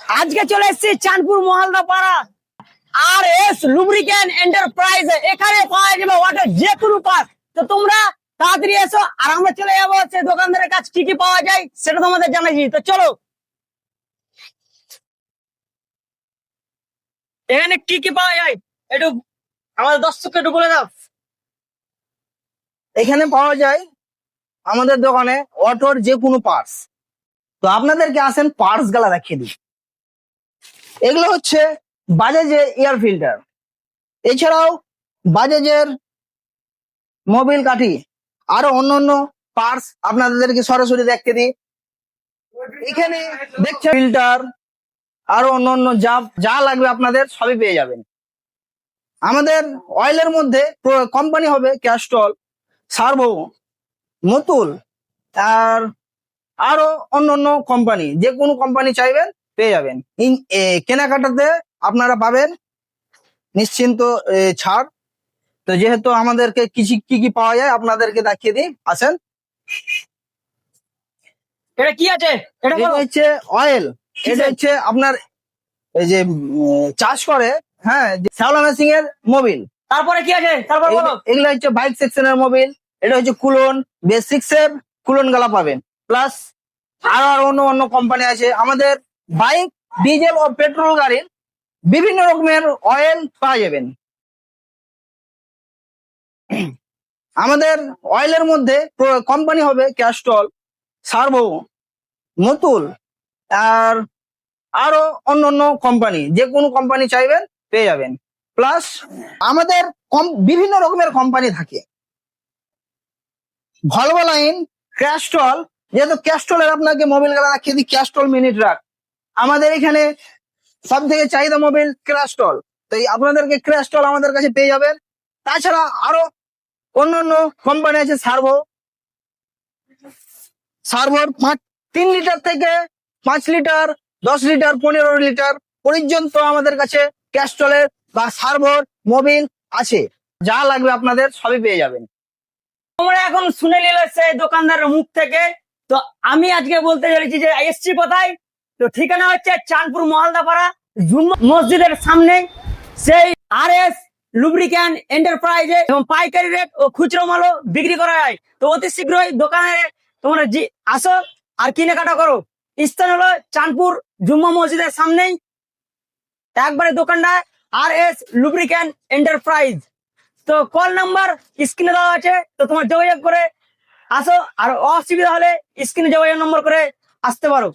আজকে চলে এসেছি চাঁদপুর মহালদা পাড়া আর এস লুব্রিক্যান্ট এন্টারপ্রাইজ। এখানে পাওয়া যাবে ওয়াটার যে কোনো পার্ট। তো তোমরা তাড়াতাড়ি এসো আর আমরা চলে যাবো সে দোকানদারের কাছে কি কি পাওয়া যায় সেটা তোমাদের জানাইছি। তো চলো, এখানে কি কি পাওয়া যায় একটু আমাদের দর্শককে একটু বলে দাও। এখানে পাওয়া যায় আমাদের দোকানে অটোর যে কোনো পার্টস। তো আপনাদেরকে আসেন পার্টস গুলা দেখিয়ে দিই। এগুলো হচ্ছে বাজাজের এয়ার ফিল্টার, এছাড়াও বাজাজের মোবিল কাঠি, আরো অন্যান্য পার্টস আপনাদেরকে সরাসরি দেখতে দিই। এখানে দেখছেন ফিল্টার, আরো অন্যান্য যা যা লাগবে আপনাদের সবই পেয়ে যাবেন। আমাদের অয়েলের মধ্যে কোম্পানি হবে ক্যাস্ট্রল, সার্ভো, মতুল, আর আরো অন্যান্য কোম্পানি, যে কোনো কোম্পানি চাইবেন পেয়ে যাবেন। কেনাকাটাতে আপনারা পাবেন নিশ্চিন্ত ছাড়। তো যেহেতু আমাদেরকে কি কি পাওয়া যায় আপনাদেরকে দেখিয়ে দিই, আসেন। এটা কি আছে এটা এটা বলো। হচ্ছে অয়েল, এটা হচ্ছে আপনার এই যে চাষ করে, হ্যাঁ, শ্যাওলা মেশিং এর মোবিল। তারপরে কি আছে তারপর বলো। এগুলো হচ্ছে বাইক সেকশনের মোবিল। এটা হচ্ছে কুলন, বেসিক্স এর কুলন গালা পাবেন। প্লাস আর অন্য অন্য কোম্পানি আছে। আমাদের বাইক, ডিজেল ও পেট্রোল গাড়ির বিভিন্ন রকমের অয়েল পাওয়া যাবেন। আমাদের অয়েলের মধ্যে কোম্পানি হবে ক্যাস্ট্রল, সার্ভো, মতুল, আর আরো অন্যান্য কোম্পানি, যে কোনো কোম্পানি চাইবেন পেয়ে যাবেন। প্লাস আমাদের বিভিন্ন রকমের কোম্পানি থাকে। ভলভো লাইন, ক্যাস্ট্রল, যেহেতু ক্যাস্ট্রলের আপনাকে মোবিল গুলা রাখিয়ে দিই, ক্যাস্ট্রল মিনি ট্রাক। আমাদের এখানে সব থেকে চাহিদা মোবিল ক্যাস্ট্রল, তো আপনাদেরকে ক্যাস্ট্রল আমাদের কাছে পেয়ে যাবেন। তাছাড়া আরো অন্যান্য কোম্পানি আছে। সার্ভো, সার্ভোর 3 লিটার থেকে 5 লিটার, 10 লিটার, 15 লিটার পর্যন্ত আমাদের কাছে ক্যাস্ট্রলের বা সার্ভোর মোবিল আছে। যা লাগবে আপনাদের সবই পেয়ে যাবেন। তোমরা এখন শুনে নিলে সেই দোকানদারের মুখ থেকে। তো আমি আজকে বলতে চলেছি যে এসছি কোথায়। তো ঠিকানা হচ্ছে চাঁদপুর মহালদাপাড়া জুম্মা মসজিদের সামনে সেই আর এস লুব্রিক্যান্ট এন্টারপ্রাইজে এবং পাইকারি রেট ও খুচরো মালও বিক্রি করা হয়। তো অতি শীঘ্রই দোকানে তোমরা আসো আর কেনাকাটা করো। স্থান হলো চাঁদপুর জুম্মা মসজিদের সামনেই, একবারে দোকানটা আর এস লুব্রিক্যান্ট এন্টারপ্রাইজ। তো কল নাম্বার স্ক্রিনে দেওয়া আছে, তো তোমার যোগাযোগ করে আসো। আর অসুবিধা হলে স্ক্রিনে যোগাযোগ নম্বর করে আসতে পারো।